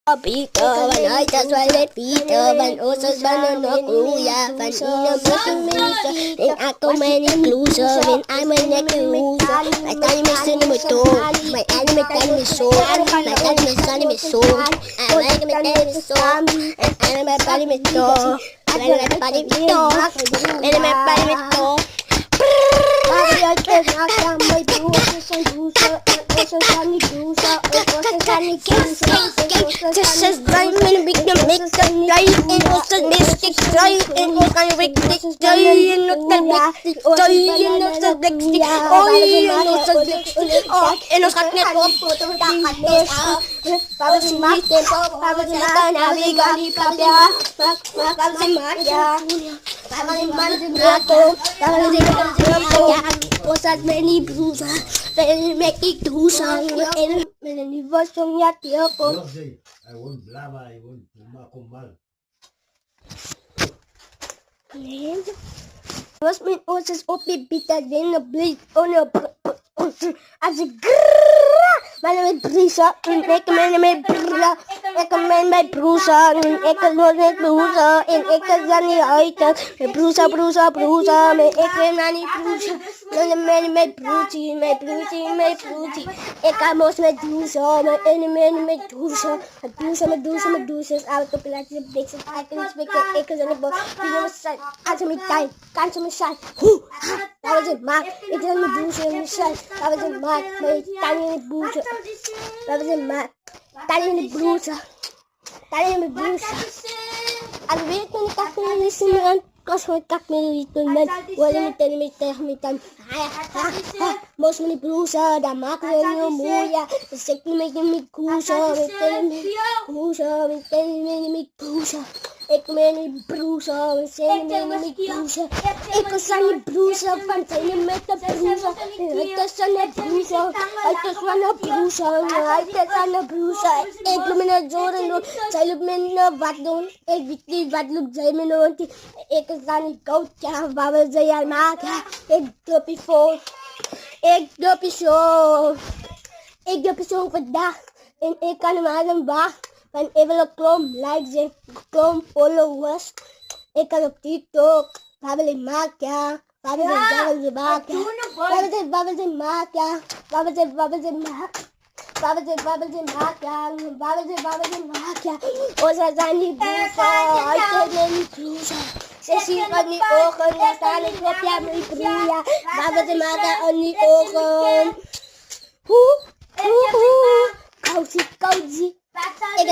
Pito, van uiters van de pito, van ossers van een okroeia, van ine mussen mensen, en akko mijn kloezen, en aan mijn nek en hoezen, mijn tani met zin in mijn toon, mijn ane met tani met zoon, mijn tani met zani met zoon, en mijn met tani met zoon, en ane met pali met toon, en met pali met toon, en met pali met toon. Tussen zijn mijn big make a guy in onze mystic guy in onze wicked guy in onze big guy in onze big stick oh in onze big stick oh en ons gaat net op Papa si mate Papa si mate Navigani Papa Papa si mate Papa si mate Papa si mate Osas many bruiser Then make it do some and many was from your tioko I won't blabber, I won't mal. Was mijn oortjes op je bieten in de bleed als ik grrrr maar met brisa en ik ben met brisa ik ben met brusa en ik ben met brusa en ik kan niet uit met brusa maar ik ben naar niet brusa en met broodie ik kan mos met brusa met brusa met uit op laatste blik ik kan spreken ik kan niet boven als je met tijd kan ze me zijn dat was het maar ik kan met brusa en zijn dat was het maar met tani in het brusa dat was het maar tani in het brusa als weet ik niet dat ik niet zien Kas gewoon kak met die tunnen, worden met tegen met dan. Mos met die brusa, dan maken we een mooie. Dan zeg ik met koesa, met koesa. Ik ben niet brusa, we zijn met brusa. Ik was aan die brusa, van zijn met de brusa. Ik was aan de brusa, ik was aan de brusa, ik was aan de brusa. Ik loop met de zoren doen, zij loopt met wat doen. Ik weet niet wat loopt zij met doen. Ik was aan die koudje, waar we ze aan maken. Ik doe het voor, ik doe het zo vandaag. En ik kan hem aan een wacht. Van even klom likes en klom followers. Ik kan op TikTok. Waar we maken. Osa zijn die broesa. Uit de broesa. Ze zien van die ogen. Daar staan ik op ja mijn broeia. Waar we ze maken aan die ogen. Cozy. Ik